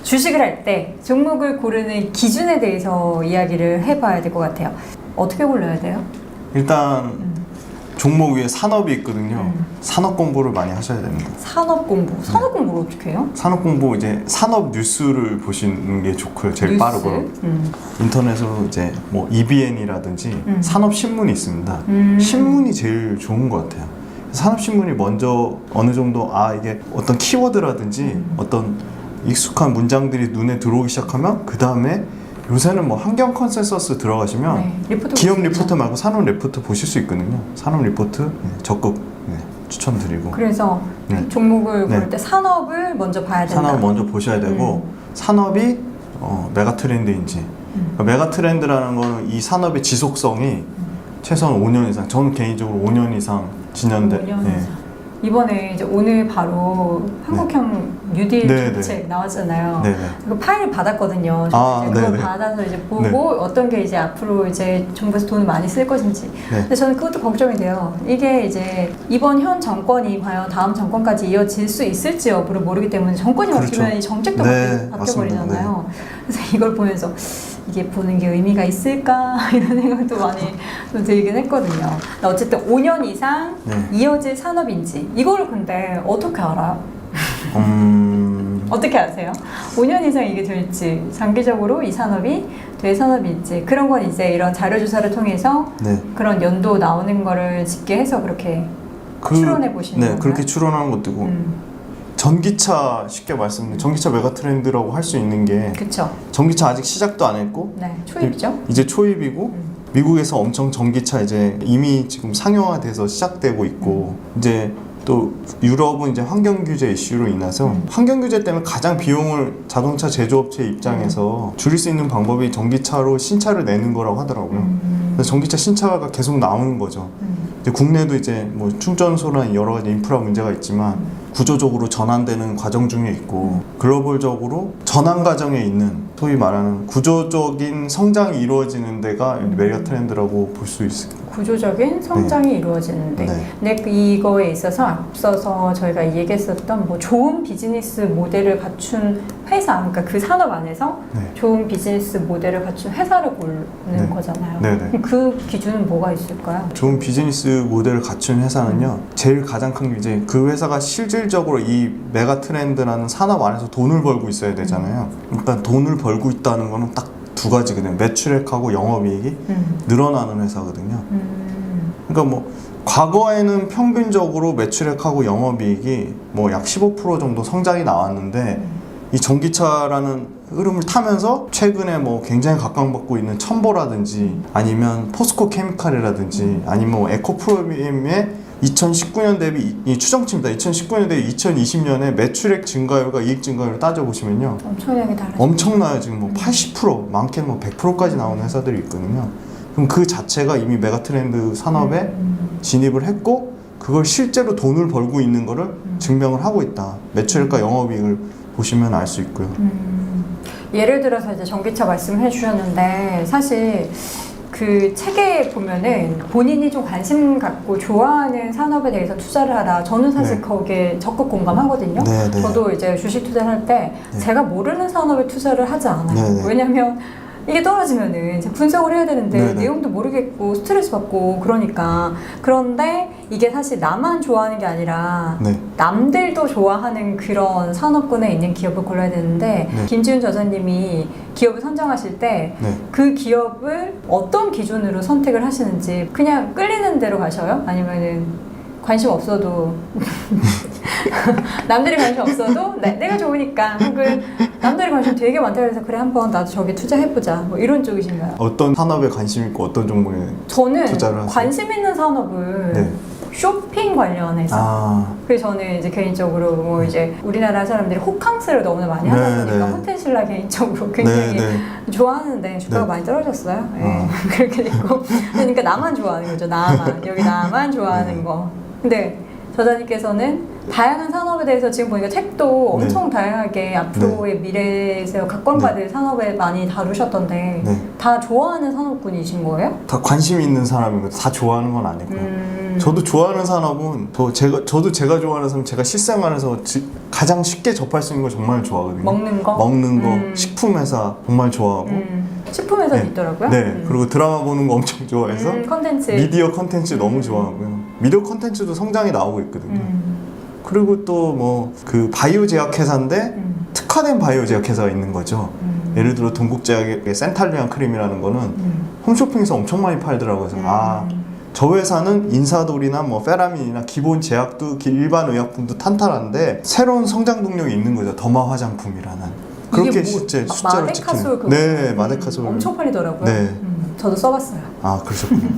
주식을 할 때 종목을 고르는 기준에 대해서 이야기를 해봐야 될 것 같아요. 어떻게 골라야 돼요? 일단 종목 위에 산업이 있거든요. 산업 공부를 많이 하셔야 됩니다. 산업 공부. 산업 공부를 어떻게 해요? 산업 공부 이제 산업 뉴스를 보시는 게 좋고요. 제일 뉴스? 빠르고요. 인터넷으로 이제 뭐 EBN이라든지 산업 신문이 있습니다. 신문이 제일 좋은 것 같아요. 산업 신문이 먼저 어느 정도 이게 어떤 키워드라든지 어떤 익숙한 문장들이 눈에 들어오기 시작하면 그 다음에 요새는 뭐 환경 컨센서스 들어가시면 네, 리포트 기업 보시죠. 리포트 말고 산업 리포트 보실 수 있거든요. 산업 리포트 적극 추천드리고. 그래서 네. 종목을 고를 네. 때 산업을 먼저 봐야 된다. 산업 먼저 보셔야 되고 산업이 메가 트렌드인지 그러니까 메가 트렌드라는 거는 이 산업의 지속성이 최소한 5년 이상 저는 개인적으로 5년 이상 진행돼 5년 이상. 이번에 이제 오늘 바로 한국형 뉴딜 네, 정책 나왔잖아요. 네네. 그 파일을 받았거든요. 저는 이제 그걸 네네. 받아서 이제 보고 네. 어떤 게 이제 앞으로 이제 정부에서 돈을 많이 쓸 것인지. 네. 근데 저는 그것도 걱정이 돼요. 이게 이제 이번 현 정권이 과연 다음 정권까지 이어질 수 있을지 여부를 모르기 때문에 정권이 그렇죠. 바뀌면 이 정책도 네, 바뀌어버리잖아요. 그래서 이걸 보면서 이게 보는 게 의미가 있을까 이런 생각도 많이 좀 들긴 했거든요. 어쨌든 5년 이상 네. 이어질 산업인지 이거를 근데 어떻게 알아요? 어떻게 아세요? 5년 이상 이게 될지 장기적으로 이 산업이 될 산업일지 그런 건 이제 이런 자료 조사를 통해서 네. 그런 연도 나오는 거를 집계해서 그렇게 추론해 보시는 네, 건가요? 그렇게 추론하는 것도 있고 전기차 쉽게 말씀드리면 전기차 메가 트렌드라고 할 수 있는 게 그쵸. 전기차 아직 시작도 안 했고 네, 초입이죠. 이제 초입이고 미국에서 엄청 전기차 이제 이미 지금 상용화돼서 시작되고 있고 이제 또 유럽은 이제 환경 규제 이슈로 인해서 환경 규제 때문에 가장 비용을 자동차 제조업체 입장에서 줄일 수 있는 방법이 전기차로 신차를 내는 거라고 하더라고요. 그래서 전기차 신차가 계속 나오는 거죠. 이제 국내도 이제 뭐 충전소나 여러 가지 인프라 문제가 있지만 구조적으로 전환되는 과정 중에 있고 글로벌적으로 전환 과정에 있는 소위 말하는 구조적인 성장이 이루어지는 데가 메가 트렌드라고 볼 수 있습니다. 구조적인 성장이 이루어지는데 네. 근데 이거에 있어서 앞서서 저희가 얘기했었던 뭐 좋은 비즈니스 모델을 갖춘 회사 그러니까 그 산업 안에서 네. 좋은 비즈니스 모델을 갖춘 회사를 고르는 네. 거잖아요. 네네. 그럼 그 기준은 뭐가 있을까요? 좋은 비즈니스 모델을 갖춘 회사는요 제일 가장 큰 게 이제 그 회사가 실질적으로 이 메가 트렌드라는 산업 안에서 돈을 벌고 있어야 되잖아요. 일단 돈을 벌고 있다는 거는 딱 두 가지거든요. 매출액하고 영업이익이 늘어나는 회사거든요. 그러니까 뭐 과거에는 평균적으로 매출액하고 영업이익이 뭐 약 15% 정도 성장이 나왔는데 이 전기차라는 흐름을 타면서 최근에 뭐 굉장히 각광받고 있는 첨보라든지 아니면 포스코 케미칼이라든지 아니면 뭐 에코프로비엠의 2019년 대비 이 추정치입니다. 2019년 대비 2020년에 매출액 증가율과 이익 증가율을 따져보시면요 엄청나게 달라요. 엄청나요. 지금 뭐 80% 많게는 뭐 100%까지 나오는 회사들이 있거든요. 그럼 그 자체가 이미 메가 트렌드 산업에 진입을 했고 그걸 실제로 돈을 벌고 있는 거를 증명을 하고 있다. 매출액과 영업이익을 보시면 알 수 있고요. 예를 들어서 이제 전기차 말씀해 주셨는데 사실 그 책에 보면은 본인이 좀 관심 갖고 좋아하는 산업에 대해서 투자를 하라. 저는 사실 네. 거기에 적극 공감하거든요. 네, 네. 저도 이제 주식 투자를 할 때 제가 모르는 산업에 투자를 하지 않아요. 네, 네. 왜냐면 이게 떨어지면은 이제 분석을 해야 되는데 네, 네. 내용도 모르겠고 스트레스 받고 그러니까 그런데 이게 사실 나만 좋아하는 게 아니라 네. 남들도 좋아하는 그런 산업군에 있는 기업을 골라야 되는데 네. 김지훈 저자님이 기업을 선정하실 때 네. 그 기업을 어떤 기준으로 선택을 하시는지 그냥 끌리는 대로 가셔요? 아니면은 관심 없어도 남들이 관심 없어도 내가 좋으니까 혹은 남들이 관심 되게 많다 그래서 그래 한번 나도 저기 투자해보자 뭐 이런 쪽이신가요? 어떤 산업에 관심 있고 어떤 종목에 저는 투자를 하세요? 관심 있는 산업을 네. 쇼핑 관련해서 그래서 저는 이제 개인적으로 뭐 이제 우리나라 사람들이 호캉스를 너무나 많이 하다 네, 보니까 네. 호텔신라 개인적으로 굉장히 네, 좋아하는데 주가가 네. 많이 떨어졌어요. 예. 그렇게 됐고 그러니까 나만 좋아하는 거죠. 나만 여기 나만 좋아하는 거. 근데 저자님께서는 다양한 산업에 대해서 지금 보니까 책도 네. 엄청 다양하게 앞으로의 미래에서 각광받을 산업에 많이 다루셨던데 네. 다 좋아하는 산업군이신 거예요? 다 관심 있는 사람이고 다 좋아하는 건 아니고요. 저도 좋아하는 산업은 저도 제가 좋아하는 산업 제가 실생활에서 가장 쉽게 접할 수 있는 걸 정말 좋아하거든요. 먹는 거? 먹는 거, 식품 회사 정말 좋아하고. 식품 회사도 네. 있더라고요. 네. 그리고 드라마 보는 거 엄청 좋아해서 컨텐츠. 미디어 컨텐츠 너무 좋아하고요. 미디어 컨텐츠도 성장이 나오고 있거든요. 그리고 또 뭐 그 바이오 제약 회사인데 특화된 바이오 제약 회사가 있는 거죠. 예를 들어 동국제약의 센탈리안 크림이라는 거는 홈쇼핑에서 엄청 많이 팔더라고요. 그래서 저 회사는 인사돌이나 뭐 페라민이나 기본 제약도 일반 의약품도 탄탄한데 새로운 성장 동력이 있는 거죠. 더마 화장품이라는. 그렇게 실제 숫자로 찍히는. 네, 마데카솔. 엄청 팔리더라고요. 네. 저도 써봤어요. 아, 그러셨군요.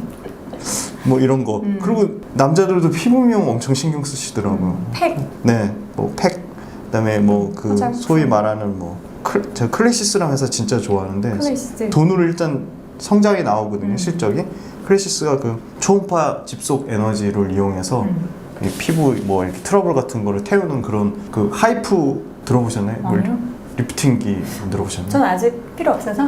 뭐 이런 거. 그리고 남자들도 피부 미용 엄청 신경 쓰시더라고요. 팩. 네, 뭐 팩. 그다음에 뭐 그 화장품. 소위 말하는 뭐 제가 클래시스라는 회사 진짜 좋아하는데 클래시스. 돈으로 일단 성장이 나오거든요. 실적이. 클래시스가 그 초음파 집속 에너지를 이용해서 이 피부 뭐 이렇게 트러블 같은 거를 태우는 그런 그 하이프 들어보셨나요? 아니요. 리프팅기 들어보셨나요? 저는 아직 필요 없어서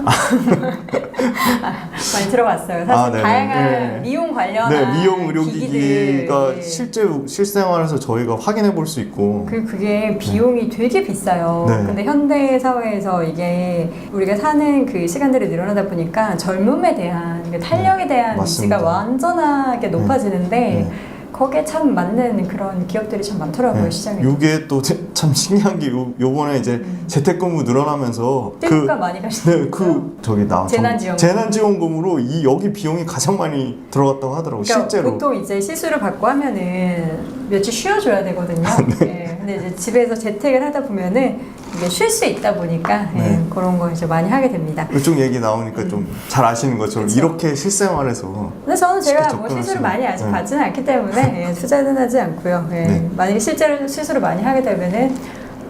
많이 들어봤어요. 사실 네네. 다양한 네. 미용 관련한 네, 미용 의료기기가 기기들. 실제 실생활에서 저희가 확인해 볼 수 있고. 그게 비용이 되게 비싸요. 네. 근데 현대 사회에서 이게 우리가 사는 그 시간들이 늘어나다 보니까 젊음에 대한 그 탄력에 대한 맞습니다. 니즈가 완전하게 높아지는데 네. 거기에 참 맞는 그런 기업들이 참 많더라고요. 네. 시장에. 이게 또 참 신기한 게 요번에 이제 재택근무 늘어나면서 때가 많이 가시는 네, 그 저기 나 재난지원금으로 이 여기 비용이 가장 많이 들어갔다고 하더라고. 그러니까 실제로. 보통 이제 시술을 받고 하면은 며칠 쉬어줘야 되거든요. 네. 근데 이제 집에서 재택을 하다 보면은 이게 쉴 수 있다 보니까 네. 그런 거 이제 많이 하게 됩니다. 이쪽 얘기 나오니까 좀 잘 아시는 것처럼 그쵸. 이렇게 실생활에서 근데 저는 제가 쉽게 뭐 접근할 시술을 수 많이 있는. 아직 네. 받지는 않기 때문에 투자는 하지 않고요. 예. 네. 만약에 실제로 시술을 많이 하게 되면은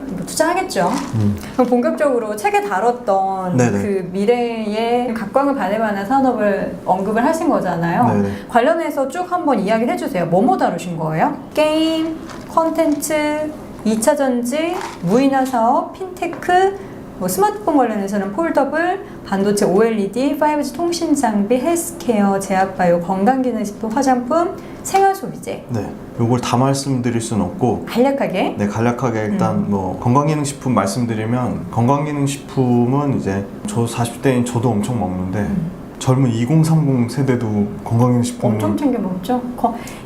뭐 투자하겠죠. 그럼 본격적으로 책에 다뤘던 네네. 그 미래의 각광을 받을 만한 산업을 언급을 하신 거잖아요. 네네. 관련해서 쭉 한번 이야기를 해주세요. 뭐뭐 다루신 거예요? 게임, 콘텐츠, 2차 전지, 무인화 사업, 핀테크, 뭐 스마트폰 관련해서는 폴더블, 반도체 OLED, 5G 통신 장비, 헬스케어, 제약바이오, 건강기능식품, 화장품, 생활소비재. 네, 요걸 다 말씀드릴 수는 없고 간략하게. 네, 간략하게 일단 뭐 건강기능식품 말씀드리면 건강기능식품은 이제 저 40대인 저도 엄청 먹는데 젊은 2030 세대도 건강기능식품 엄청 챙겨 먹죠.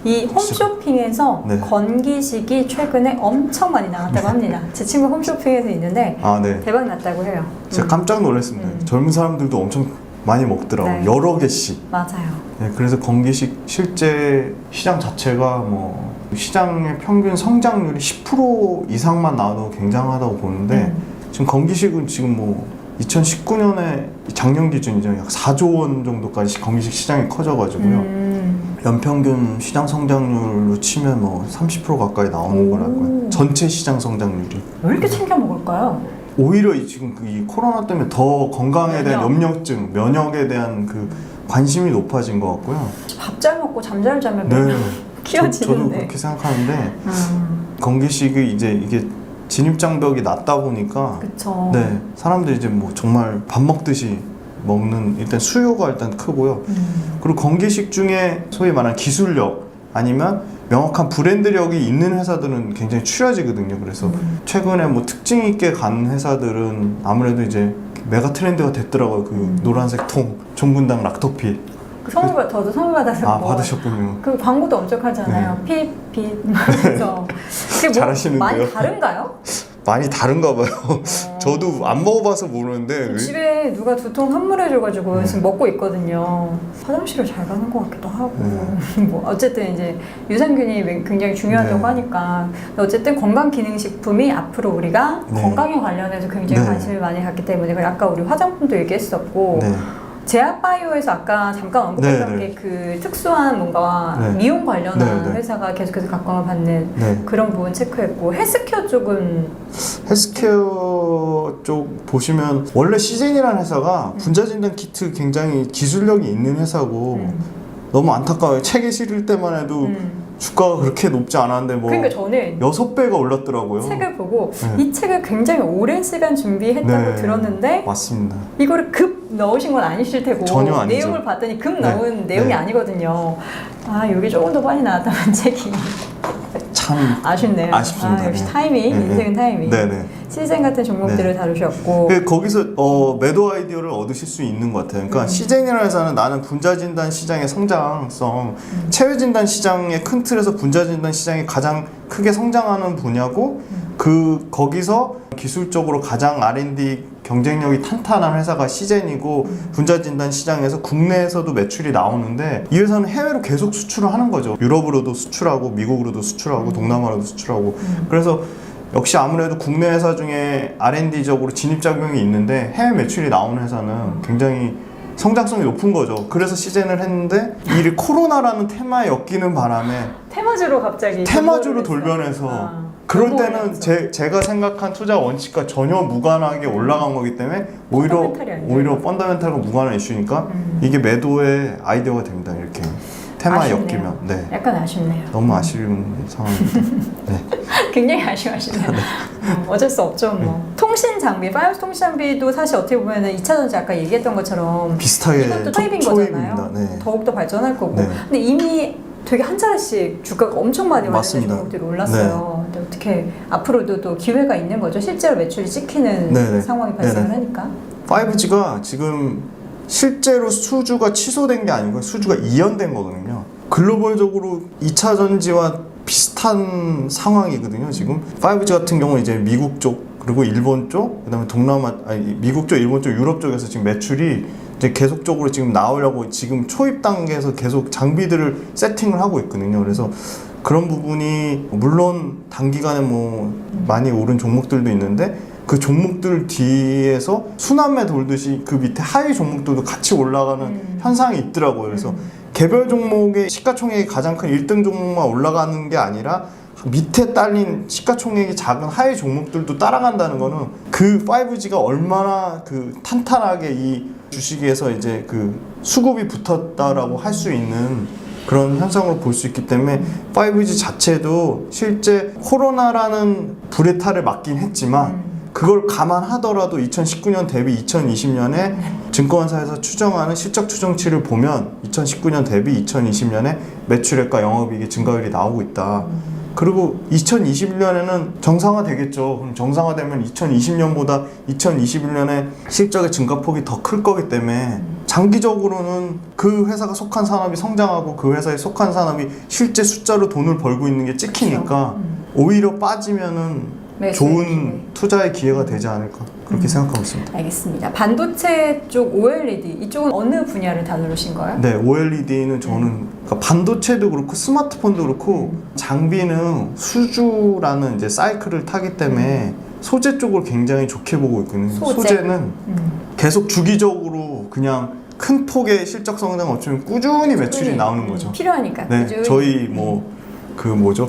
이 홈쇼핑에서 네. 건기식이 최근에 엄청 많이 나왔다고 합니다. 제 친구 홈쇼핑에서 있는데 네. 대박 났다고 해요. 제가 깜짝 놀랐습니다. 젊은 사람들도 엄청 많이 먹더라고요. 네. 여러 개씩. 맞아요. 네, 그래서 건기식 실제 시장 자체가 뭐 시장의 평균 성장률이 10% 이상만 나와도 굉장하다고 보는데 지금 건기식은 지금 뭐 2019년에 작년 기준이죠. 약 4조 원 정도까지 건기식 시장이 커져가지고요. 연평균 시장 성장률로 치면 뭐 30% 가까이 나오는 거라고요. 전체 시장 성장률이. 왜 이렇게 챙겨 먹을까요? 오히려 지금 이 코로나 때문에 더 건강에 대한 염려증, 면역에 대한 그 관심이 높아진 것 같고요. 밥 잘 먹고 잠 잘 자면 네, 저도 키워지는데. 그렇게 생각하는데 건기식이 이제 이게 진입 장벽이 낮다 보니까 그쵸. 네, 사람들이 이제 뭐 정말 밥 먹듯이 먹는 일단 수요가 일단 크고요. 그리고 건기식 중에 소위 말하는 기술력 아니면 명확한 브랜드력이 있는 회사들은 굉장히 추려지거든요. 그래서 최근에 뭐 특징 있게 간 회사들은 아무래도 이제 메가 트렌드가 됐더라고요. 그 노란색 통 종분당 락토핏. 저도 선물 받아서 받으셨군요. 그 광고도 엄청 하잖아요. 핏 그래서 그게 뭐 잘하시는데요. 많이 다른가요? 많이 다른가 봐요. 저도 안 먹어봐서 모르는데 집에 누가 두통 선물해줘가지고 지금 먹고 있거든요. 화장실을 잘 가는 것 같기도 하고 뭐 어쨌든 이제 유산균이 굉장히 중요하다고 네. 하니까 어쨌든 건강기능식품이 앞으로 우리가 네. 건강에 관련해서 굉장히 네. 관심을 많이 갖기 때문에 그리고 아까 우리 화장품도 얘기했었고 네. 제약바이오에서 아까 잠깐 언급했던 네, 게 그 특수한 뭔가 네. 미용 관련한 네, 네. 회사가 계속해서 각광을 받는 네. 그런 부분 체크했고 헬스케어 쪽은 헬스케어 쪽 보시면 원래 시젠이라는 회사가 분자진단 키트 굉장히 기술력이 있는 회사고 너무 안타까워요. 책에 실을 때만 해도 주가가 그렇게 높지 않았는데 뭐 그러니까 저는 6배가 올랐더라고요. 책을 보고 네. 이 책을 굉장히 오랜 시간 준비했다고 네. 들었는데 맞습니다. 이거를 급 넣으신 건 아니실 테고 전혀 아니죠. 내용을 봤더니 급 네. 넣은 내용이 네. 아니거든요. 아 여기 조금 더 빨리 나왔다는 책이 참 아쉽네요. 아쉽습니다. 아, 역시 네. 타이밍, 네. 인생은 타이밍. 네네. 시즌 같은 종목들을 네. 다루셨고 거기서 매도 아이디어를 얻으실 수 있는 것 같아요. 그러니까 시젠이라는 회사는 나는 분자진단 시장의 성장성, 체외진단 시장의 큰 틀에서 분자진단 시장이 가장 크게 성장하는 분야고 거기서 기술적으로 가장 R&D 경쟁력이 탄탄한 회사가 시젠이고 분자진단 시장에서 국내에서도 매출이 나오는데 이 회사는 해외로 계속 수출을 하는 거죠. 유럽으로도 수출하고 미국으로도 수출하고 동남아로도 수출하고 그래서 역시 아무래도 국내 회사 중에 R&D적으로 진입작용이 있는데 해외 매출이 나오는 회사는 굉장히 성장성이 높은 거죠. 그래서 시젠을 했는데 이 코로나라는 테마에 엮이는 바람에 테마주로 갑자기 테마주로 돌변해서 그럴 때는 제가 생각한 투자 원칙과 전혀 무관하게 올라간 거기 때문에 오히려 펀더멘탈과 무관한 이슈니까 이게 매도의 아이디어가 됩니다. 이렇게 테마에 아쉽네요. 엮이면 네. 약간 아쉽네요. 너무 아쉬운 상황입니다. 네. 굉장히 아쉬워하시네요. 어쩔 수 없죠. 뭐. 통신 장비, 파이어스 통신 장비도 사실 어떻게 보면 2차 전지 아까 얘기했던 것처럼 비슷하게 이것도 초입인 거잖아요. 초입입니다. 네. 더욱더 발전할 거고. 네. 근데 이미 되게 한 자릿씩 주가가 엄청 많이 올랐는 맞습니다. 종목들이 올랐어요. 근데 어떻게 앞으로도 또 기회가 있는 거죠. 실제로 매출이 찍히는 네네. 상황이 발생을 네네. 하니까. 5G가 지금 실제로 수주가 취소된 게 아니고 수주가 이연된 거거든요. 글로벌적으로 2차 전지와 비슷한 상황이거든요. 지금 5G 같은 경우는 이제 미국 쪽 그리고 일본 쪽 그다음에 미국 쪽, 일본 쪽, 유럽 쪽에서 지금 매출이 이제 계속적으로 지금 나오려고 지금 초입 단계에서 계속 장비들을 세팅을 하고 있거든요. 그래서 그런 부분이 물론 단기간에 뭐 많이 오른 종목들도 있는데 그 종목들 뒤에서 순환매 돌듯이 그 밑에 하위 종목들도 같이 올라가는 현상이 있더라고요. 그래서 개별 종목의 시가총액이 가장 큰 1등 종목만 올라가는 게 아니라 밑에 딸린 시가총액이 작은 하위 종목들도 따라간다는 거는 그 5G가 얼마나 그 탄탄하게 이 주식에서 이제 그 수급이 붙었다라고 할 수 있는 그런 현상으로 볼 수 있기 때문에 5G 자체도 실제 코로나라는 불의 탈을 맞긴 했지만 그걸 감안하더라도 2019년 대비 2020년에 증권사에서 추정하는 실적 추정치를 보면 2019년 대비 2020년에 매출액과 영업이익의 증가율이 나오고 있다. 그리고 2021년에는 정상화되겠죠. 그럼 정상화되면 2020년보다 2021년에 실적의 증가폭이 더 클 거기 때문에 장기적으로는 그 회사가 속한 산업이 성장하고 그 회사에 속한 산업이 실제 숫자로 돈을 벌고 있는 게 찍히니까 오히려 빠지면은 좋은 투자의 기회가 되지 않을까 그렇게 생각하고 있습니다. 알겠습니다. 반도체 쪽 OLED 이쪽은 어느 분야를 다루신 거예요? 네, OLED는 저는 그러니까 반도체도 그렇고 스마트폰도 그렇고 장비는 수주라는 이제 사이클을 타기 때문에 소재 쪽을 굉장히 좋게 보고 있거든요. 소재는 계속 주기적으로 그냥 큰 폭의 실적 성장 없이면 꾸준히 매출이 나오는 거죠. 필요하니까. 네, 꾸준히. 저희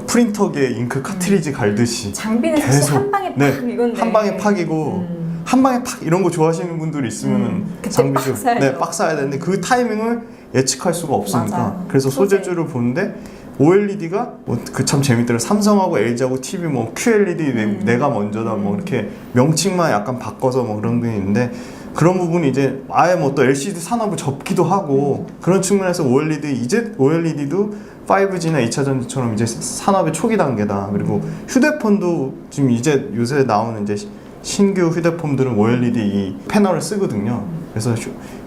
프린터기에 잉크 카트리지 갈듯이 장비는 사실 한 방에 팍 이건데 한 방에 팍이고 한 방에 팍 이런 거 좋아하시는 분들이 있으면 장비주 빡 사야 되는데 그 타이밍을 예측할 수가 없으니까 맞아요. 그래서 소재주를 보는데 OLED가 그 참 재밌더라고요. 삼성하고 LG하고 TV QLED 내가 먼저다 이렇게 명칭만 약간 바꿔서 그런 게 있는데 그런 부분이 이제 아예 또 LCD 산업을 접기도 하고 그런 측면에서 OLED도 5G나 2차 전지처럼 이제 산업의 초기 단계다. 그리고 휴대폰도 지금 이제 요새 나오는 이제 신규 휴대폰들은 OLED 이 패널을 쓰거든요. 그래서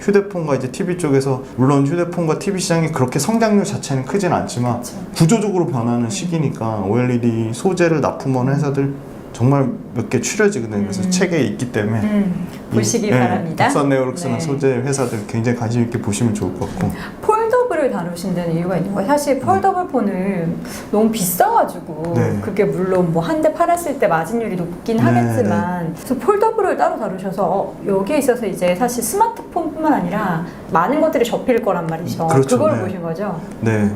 휴대폰과 이제 TV 쪽에서 물론 휴대폰과 TV 시장이 그렇게 성장률 자체는 크진 않지만 구조적으로 변하는 시기니까 OLED 소재를 납품하는 회사들 정말 몇 개 추려지거든요. 그래서 책에 있기 때문에 보시기 바랍니다. 덕산네오룩스나 네. 소재 회사들 굉장히 관심 있게 보시면 좋을 것 같고. 폴더블을 다루신다는 이유가 있는 거예요. 사실 폴더블 폰은 너무 비싸가지고 네. 그게 물론 한 대 팔았을 때 마진율이 높긴 하겠지만 그래서 폴더블을 따로 다루셔서 여기에 있어서 이제 사실 스마트폰뿐만 아니라 많은 것들이 접힐 거란 말이죠. 그렇죠. 그걸 네. 보신 거죠? 네.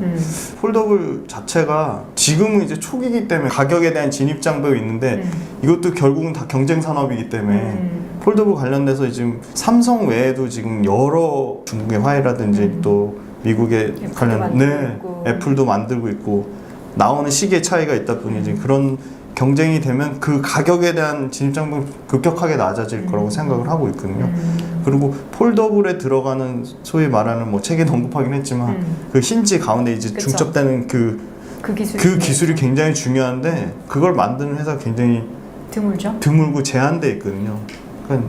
폴더블 자체가 지금은 이제 초기이기 때문에 가격에 대한 진입 장벽이 있는데 이것도 결국은 다 경쟁 산업이기 때문에 폴더블 관련돼서 지금 삼성 외에도 지금 여러 중국의 화웨이라든지 또 미국의 관련 만들고 있고. 애플도 만들고 있고 나오는 시기의 차이가 있다 보니 이제 그런 경쟁이 되면 그 가격에 대한 진입장벽이 급격하게 낮아질 거라고 생각을 하고 있거든요. 그리고 폴더블에 들어가는 소위 말하는 뭐 책에 언급하긴 했지만 그 힌지 가운데 이제 그쵸. 중첩되는 그 기술이 굉장히 중요한데 그걸 만드는 회사가 굉장히 드물죠. 드물고 제한돼 있거든요. 그러니까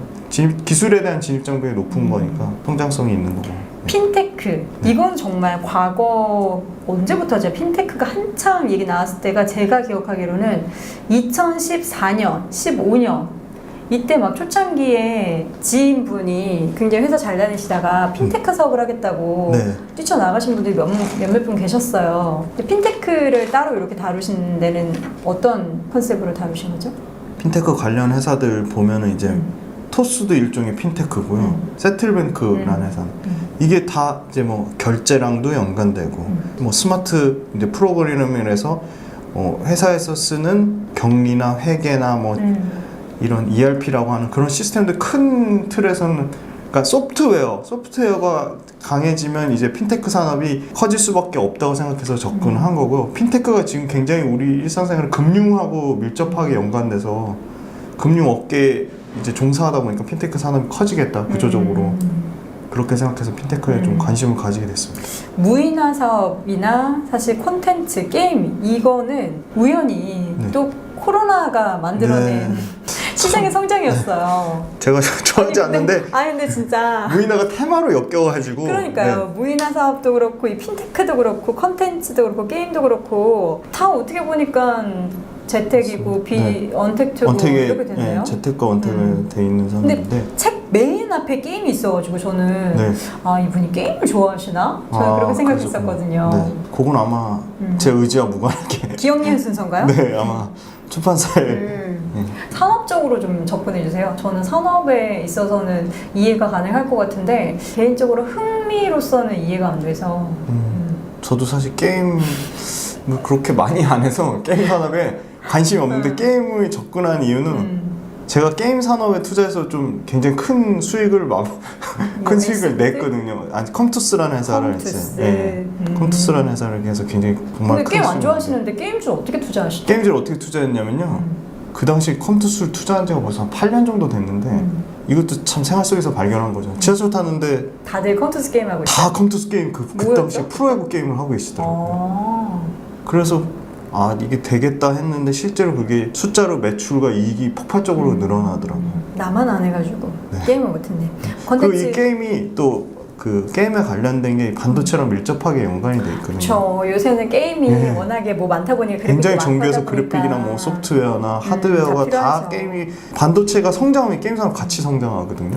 기술에 대한 진입장벽이 높은 거니까 성장성이 있는 거고. 핀테크 이건 정말 과거 언제부터죠? 핀테크가 한참 얘기 나왔을 때가 제가 기억하기로는 2014년, 15년 이때 막 초창기에 지인분이 굉장히 회사 잘 다니시다가 핀테크 사업을 하겠다고 네. 뛰쳐나가신 분들이 몇몇 분 계셨어요. 근데 핀테크를 따로 이렇게 다루신 데는 어떤 컨셉으로 다루신 거죠? 핀테크 관련 회사들 보면은 이제 토스도 일종의 핀테크고요. 세틀뱅크라는 회사. 이게 다 이제 뭐 결제랑도 연관되고, 뭐 스마트 이제 프로그래밍에서 회사에서 쓰는 격리나 회계나 뭐 이런 ERP라고 하는 그런 시스템들 큰 틀에서는 그러니까 소프트웨어가 강해지면 이제 핀테크 산업이 커질 수밖에 없다고 생각해서 접근을 한 거고요. 핀테크가 지금 굉장히 우리 일상생활 금융하고 밀접하게 연관돼서 금융 업계에 이제 종사하다 보니까 핀테크 산업이 커지겠다 구조적으로 그렇게 생각해서 핀테크에 좀 관심을 가지게 됐습니다. 무인화 사업이나 사실 콘텐츠, 게임 이거는 우연히 네. 또 코로나가 만들어낸 네. 시장의 성장이었어요. 제가 좋아하지 않는데 근데 진짜 무인화가 테마로 엮여가지고 그러니까요. 무인화 사업도 그렇고 이 핀테크도 그렇고 컨텐츠도 그렇고 게임도 그렇고 다 어떻게 보니까 재택이고 언택트고 이렇게 됐네요. 네, 재택과 언택에 돼 있는 상황인데 책 메인 앞에 게임이 있어가지고 저는 네. 이분이 게임을 좋아하시나? 저는 그렇게 생각했었거든요. 네. 그건 아마 제 의지와 무관하게 기억니은 순서인가요? 네, 아마 출판사에 네. 산업적으로 좀 접근해 주세요. 저는 산업에 있어서는 이해가 가능할 것 같은데 개인적으로 흥미로서는 이해가 안 돼서 저도 사실 게임을 그렇게 많이 안 해서 게임 산업에 관심이 없는데 게임을 접근한 이유는 제가 게임 산업에 투자해서 좀 굉장히 큰 수익을 냈거든요. 컴투스라는 회사를 컴투스라는 회사를 해서 굉장히 정말 근데 큰 게임 안 수익을 좋아하시는데 게임줄 어떻게 투자하시죠? 게임즈를 어떻게 투자했냐면요. 그 당시 컴투스를 투자한 지가 벌써 한 8년 정도 됐는데 이것도 참 생활 속에서 발견한 거죠. 지하철 타는데 다들 컴투스 게임 하고 있어요? 다 컴투스 게임 그 당시 프로야구 게임을 하고 계시더라고요. 그래서 이게 되겠다 했는데 실제로 그게 숫자로 매출과 이익이 폭발적으로 늘어나더라고요. 나만 안 해가지고 게임을 못했네. 그리고 이 게임이 또 그 게임에 관련된 게 반도체랑 밀접하게 연관이 돼 있거든요. 그렇죠. 요새는 게임이 워낙에 뭐 많다 보니까 굉장히 정교해서 그래픽이나 뭐 소프트웨어나 하드웨어가 다 게임이 반도체가 성장하면 게임 산업 같이 성장하거든요.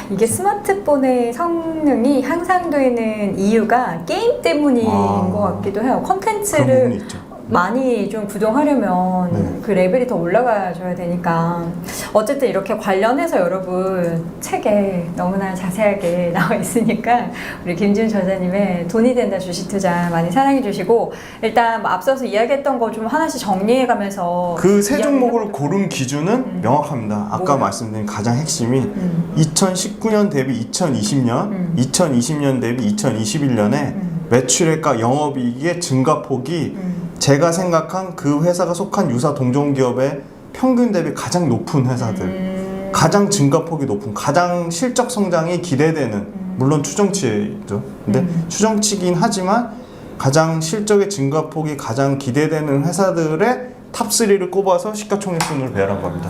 이게 스마트폰의 성능이 향상되는 이유가 게임 때문인 것 같기도 해요. 콘텐츠를 많이 좀 구동하려면 그 레벨이 더 올라가줘야 되니까 어쨌든 이렇게 관련해서 여러분 책에 너무나 자세하게 나와 있으니까 우리 김지훈 저자님의 돈이 된다 주식 투자 많이 사랑해 주시고 일단 뭐 앞서서 이야기했던 거 좀 하나씩 정리해 가면서 그 세 종목을 고른 기준은 명확합니다. 아까 말씀드린 가장 핵심이 2019년 대비 2020년 2020년 대비 2021년에 매출액과 영업이익의 증가폭이 제가 생각한 그 회사가 속한 유사 동종기업의 평균 대비 가장 높은 회사들 가장 증가폭이 높은 가장 실적 성장이 기대되는 물론 추정치죠. 근데 추정치긴 하지만 가장 실적의 증가폭이 가장 기대되는 회사들의 탑3를 꼽아서 시가총액순을 배열한 겁니다.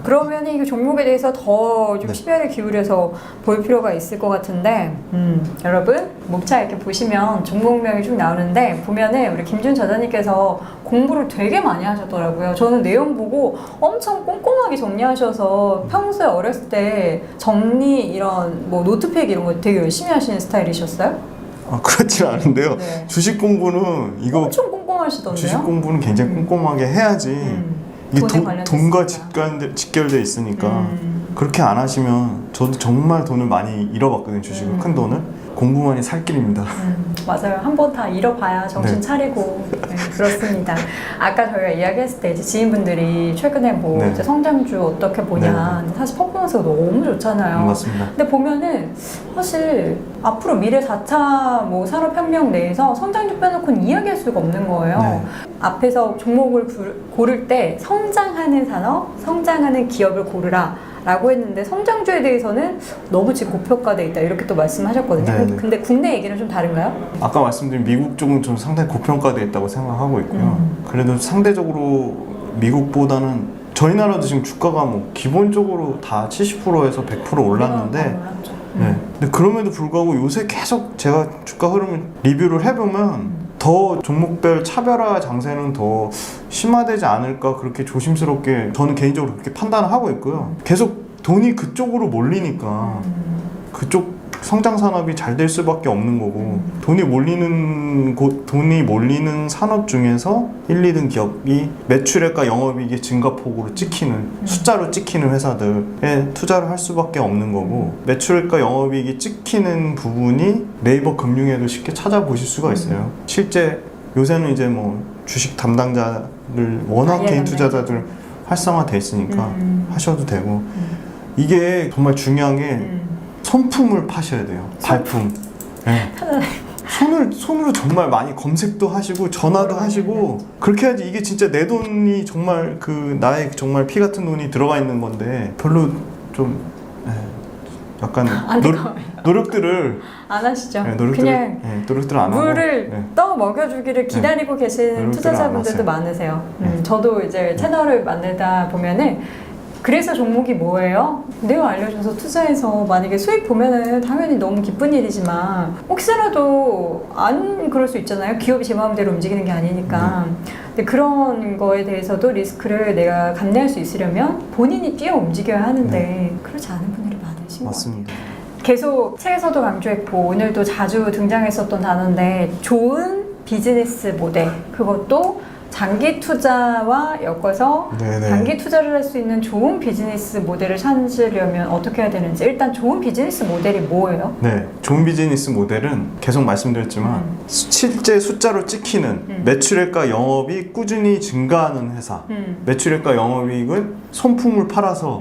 그러면 이 종목에 대해서 더 좀 심혈을 기울여서 볼 필요가 있을 것 같은데 여러분 목차 이렇게 보시면 종목명이 쭉 나오는데 보면은 우리 김준 저자님께서 공부를 되게 많이 하셨더라고요. 저는 내용 보고 엄청 꼼꼼하게 정리하셔서 평소에 어렸을 때 정리 이런 뭐 노트팩 이런 거 되게 열심히 하시는 스타일이셨어요? 그렇진 않은데요. 주식 공부는 엄청 꼼꼼하시던데요? 주식 공부는 굉장히 꼼꼼하게 해야지 이게 돈과 직결돼 있으니까 그렇게 안 하시면 저도 정말 돈을 많이 잃어봤거든요. 주식을 큰 돈을 공부만이 살 길입니다. 맞아요. 한번 다 잃어봐야 정신 차리고 그렇습니다. 아까 저희가 이야기했을 때 이제 지인분들이 최근에 뭐 네. 이제 성장주 어떻게 보냐. 근데 사실 퍼포먼스가 너무 좋잖아요. 맞습니다. 근데 보면은 사실 앞으로 미래 4차 뭐 산업혁명 내에서 성장주 빼놓고는 이야기할 수가 없는 거예요. 네. 앞에서 종목을 고를 때 성장하는 산업, 성장하는 기업을 고르라. 라고 했는데 성장주에 대해서는 너무 지금 고평가돼 있다 이렇게 또 말씀하셨거든요. 네네. 근데 국내 얘기는 좀 다른가요? 아까 말씀드린 미국 쪽은 좀 상당히 고평가되어 있다고 생각하고 있고요. 그래도 상대적으로 미국보다는 저희 나라도 지금 주가가 뭐 기본적으로 다 70%에서 100% 올랐는데 네. 근데 그럼에도 불구하고 요새 계속 제가 주가 흐름을 리뷰를 해보면 더 종목별 차별화 장세는 더 심화되지 않을까 그렇게 조심스럽게 저는 개인적으로 그렇게 판단을 하고 있고요. 계속 돈이 그쪽으로 몰리니까 그쪽 성장 산업이 잘 될 수밖에 없는 거고 돈이 몰리는 산업 중에서 1, 2등 기업이 매출액과 영업이익의 증가폭으로 찍히는 숫자로 찍히는 회사들에 투자를 할 수밖에 없는 거고 매출액과 영업이익이 찍히는 부분이 네이버 금융에도 쉽게 찾아보실 수가 있어요. 실제 요새는 이제 뭐 주식 담당자를 워낙 개인 투자자들 활성화돼 있으니까 하셔도 되고 이게 정말 중요한 게 손품을 파셔야 돼요. 발품. 네. 손으로 정말 많이 검색도 하시고 전화도 하시고 그렇게 해야지 이게 진짜 내 돈이 정말 그 나의 정말 피 같은 돈이 들어가 있는 건데 별로 좀 약간 노력들을 안 하시죠? 네, 노력들을 안 하고 물을 떠 먹여주기를 기다리고 계신 투자자분들도 많으세요. 저도 이제 채널을 만들다 보면은 그래서 종목이 뭐예요? 내가 알려줘서 투자해서 만약에 수익 보면은 당연히 너무 기쁜 일이지만 혹시라도 안 그럴 수 있잖아요. 기업이 제 마음대로 움직이는 게 아니니까. 근데 그런 거에 대해서도 리스크를 내가 감내할 수 있으려면 본인이 뛰어 움직여야 하는데 그렇지 않은 분들이 많으신 것 같아요. 맞습니다. 계속 책에서도 강조했고 오늘도 자주 등장했었던 단어인데 좋은 비즈니스 모델 그것도 장기 투자와 엮어서 네네. 장기 투자를 할 수 있는 좋은 비즈니스 모델을 찾으려면 어떻게 해야 되는지 일단 좋은 비즈니스 모델이 뭐예요? 네, 좋은 비즈니스 모델은 계속 말씀드렸지만 실제 숫자로 찍히는 매출액과 영업이 꾸준히 증가하는 회사 매출액과 영업이익은 손품을 팔아서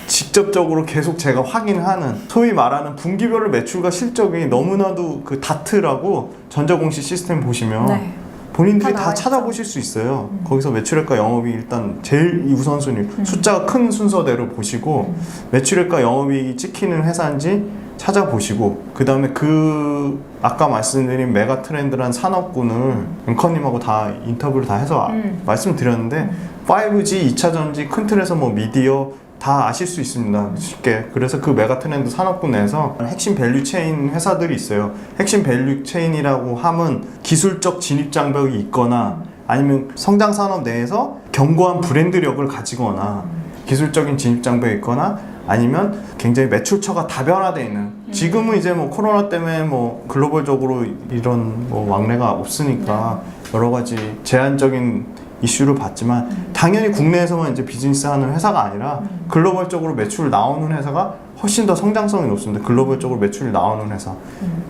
직접적으로 계속 제가 확인하는 소위 말하는 분기별로 매출과 실적이 너무나도 그 다트라고 전자공시 시스템 보시면 네. 본인들이 다 찾아보실 수 있어요. 거기서 매출액과 영업이 일단 제일 우선순위 숫자가 큰 순서대로 보시고 매출액과 영업이익이 찍히는 회사인지 찾아보시고 그 다음에 그 아까 말씀드린 메가 트렌드란 산업군을 앵커님하고 다 인터뷰를 다 해서 말씀드렸는데 5G, 2차 전지, 큰 틀에서 뭐 미디어 다 아실 수 있습니다. 쉽게. 그래서 그 메가 트렌드 산업군 내에서 핵심 밸류 체인 회사들이 있어요. 핵심 밸류 체인이라고 함은 기술적 진입 장벽이 있거나 아니면 성장 산업 내에서 견고한 브랜드력을 가지거나 기술적인 진입 장벽이 있거나 아니면 굉장히 매출처가 다변화되어 있는 지금은 이제 뭐 코로나 때문에 뭐 글로벌적으로 이런 뭐 왕래가 없으니까 여러 가지 제한적인 이슈를 봤지만 당연히 국내에서만 이제 비즈니스 하는 회사가 아니라 글로벌적으로 매출 나오는 회사가 훨씬 더 성장성이 높습니다. 글로벌적으로 매출이 나오는 회사.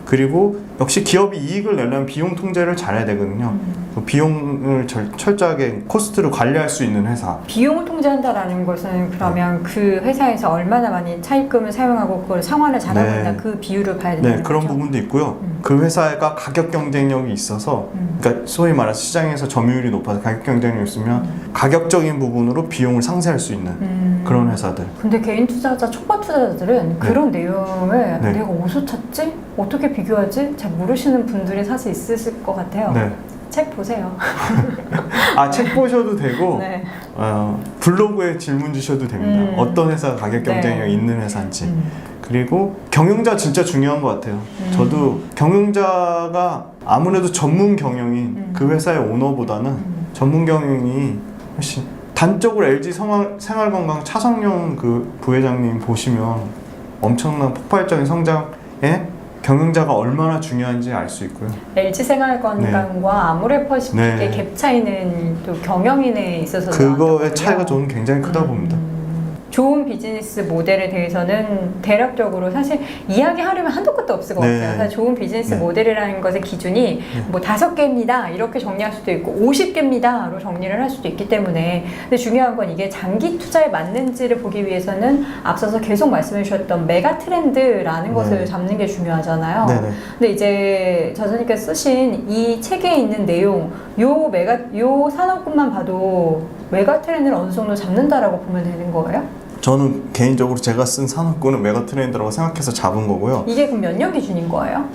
그리고 역시 기업이 이익을 내려면 비용 통제를 잘해야 되거든요. 그 비용을 철저하게 코스트를 관리할 수 있는 회사. 비용을 통제한다라는 것은 그러면 그 회사에서 얼마나 많이 차입금을 사용하고 그걸 상환을 잘하고 있나 그 비율을 봐야 된다는 네, 그런 거죠? 부분도 있고요. 그 회사가 가격 경쟁력이 있어서 그러니까 소위 말해서 시장에서 점유율이 높아서 가격 경쟁력이 있으면 가격적인 부분으로 비용을 상쇄할 수 있는 그런 회사들. 근데 개인 투자자, 초보 투자자들은 그런 내용을 내가 어디서 찾지? 어떻게 비교하지? 잘 모르시는 분들이 사실 있으실 것 같아요. 네. 책 보세요. 아, 책 보셔도 되고 네. 블로그에 질문 주셔도 됩니다. 어떤 회사가 가격 경쟁력이 있는 회사인지. 그리고 경영자 진짜 중요한 것 같아요. 저도 경영자가 아무래도 전문 경영인 그 회사의 오너보다는 전문 경영이 훨씬 단적으로 LG 생활건강 차성용 그 부회장님 보시면 엄청난 폭발적인 성장에 경영자가 얼마나 중요한지 알 수 있고요. LG 생활건강과 아모레퍼시픽의 갭 차이는 또 경영인에 있어서 그거의 차이가 저는 굉장히 크다 봅니다. 좋은 비즈니스 모델에 대해서는 대략적으로 사실 이야기하려면 한도 끝도 없을 것 네. 같아요. 사실 좋은 비즈니스 네. 모델이라는 것의 기준이 뭐 5개입니다 이렇게 정리할 수도 있고 50개입니다로 정리를 할 수도 있기 때문에, 근데 중요한 건 이게 장기 투자에 맞는지를 보기 위해서는 앞서서 계속 말씀해 주셨던 메가 트렌드라는 것을 잡는 게 중요하잖아요. 네네. 근데 이제 저자님께서 쓰신 이 책에 있는 내용, 요 산업군만 봐도 메가 트렌드를 어느 정도 잡는다라고 보면 되는 거예요? 저는 개인적으로 제가 쓴 산업군은 메가 트렌드라고 생각해서 잡은 거고요. 이게 그럼 몇 년 기준인 거예요?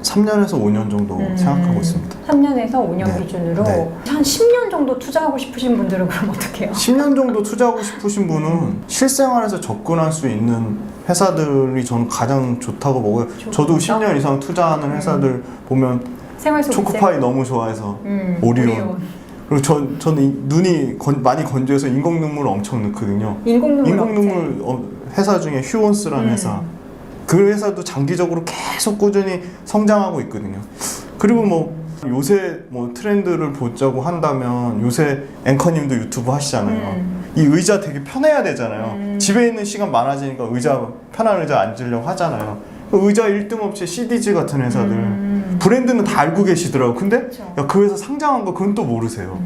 3년에서 5년 정도 생각하고 있습니다. 3년에서 5년 네. 기준으로 네. 한 10년 정도 투자하고 싶으신 분들은 그럼 어떡해요? 10년 정도 투자하고 싶으신 분은 실생활에서 접근할 수 있는 회사들이 저는 가장 좋다고 보고요. 저도 10년 이상 투자하는 회사들 보면 생활 속 초코파이 너무 좋아해서 오리온. 그리고 저는 눈이 많이 건조해서 인공 눈물을 엄청 넣거든요. 인공 눈물 회사 중에 휴원스라는 회사. 그 회사도 장기적으로 계속 꾸준히 성장하고 있거든요. 그리고 뭐 요새 뭐 트렌드를 보자고 한다면 요새 앵커님도 유튜브 하시잖아요. 이 의자 되게 편해야 되잖아요. 집에 있는 시간 많아지니까 편한 의자 앉으려고 하잖아요. 그 의자 1등 업체 CDG 같은 회사들 브랜드는 다 알고 계시더라고요. 근데 야, 그 회사 상장한 거 그건 또 모르세요.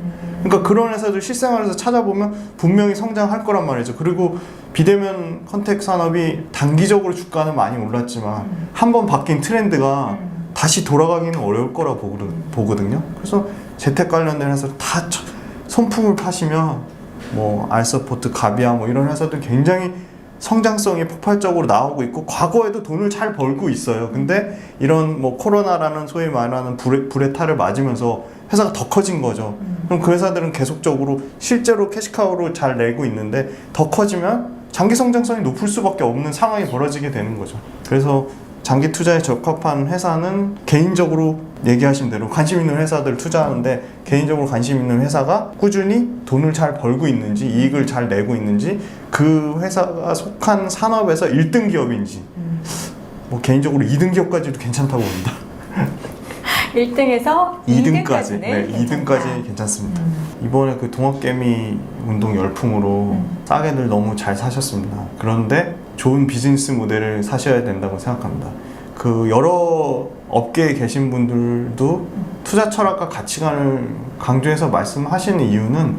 그러니까 그런 회사들 실생활에서 찾아보면 분명히 성장할 거란 말이죠. 그리고 비대면 컨택 산업이 단기적으로 주가는 많이 올랐지만 한번 바뀐 트렌드가 다시 돌아가기는 어려울 거라 보거든요. 그래서 재택 관련된 회사 다 손품을 파시면 뭐 알서포트, 가비아 뭐 이런 회사들 굉장히 성장성이 폭발적으로 나오고 있고 과거에도 돈을 잘 벌고 있어요. 근데 이런 뭐 코로나라는 소위 말하는 불의 탈을 맞으면서 회사가 더 커진 거죠. 그럼 그 회사들은 계속적으로 실제로 캐시카우로 잘 내고 있는데 더 커지면 장기 성장성이 높을 수밖에 없는 상황이 벌어지게 되는 거죠. 그래서 장기 투자에 적합한 회사는 개인적으로 얘기하신 대로 관심 있는 회사들 투자하는데 개인적으로 관심 있는 회사가 꾸준히 돈을 잘 벌고 있는지 이익을 잘 내고 있는지 그 회사가 속한 산업에서 1등 기업인지 뭐 개인적으로 2등 기업까지도 괜찮다고 봅니다. 1등에서 2등까지는 네, 2등까지 괜찮습니다. 이번에 그 동학개미 운동 열풍으로 싸게들 너무 잘 사셨습니다. 그런데 좋은 비즈니스 모델을 사셔야 된다고 생각합니다. 그 여러 업계에 계신 분들도 투자 철학과 가치관을 강조해서 말씀하시는 이유는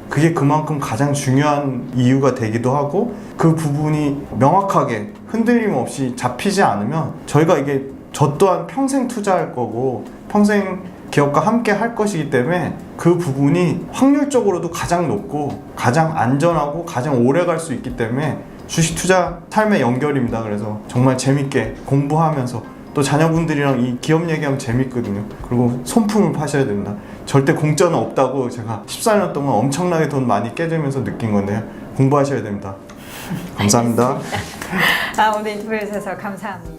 그게 그만큼 가장 중요한 이유가 되기도 하고 그 부분이 명확하게 흔들림 없이 잡히지 않으면 저희가 이게 저 또한 평생 투자할 거고 평생 기업과 함께 할 것이기 때문에 그 부분이 확률적으로도 가장 높고 가장 안전하고 가장 오래 갈 수 있기 때문에 주식 투자 삶의 연결입니다. 그래서 정말 재밌게 공부하면서 또 자녀분들이랑 이 기업 얘기하면 재밌거든요. 그리고 손품을 파셔야 됩니다. 절대 공짜는 없다고 제가 14년 동안 엄청나게 돈 많이 깨지면서 느낀 건데요. 공부하셔야 됩니다. 감사합니다. 오늘 인터뷰해 주셔서 감사합니다.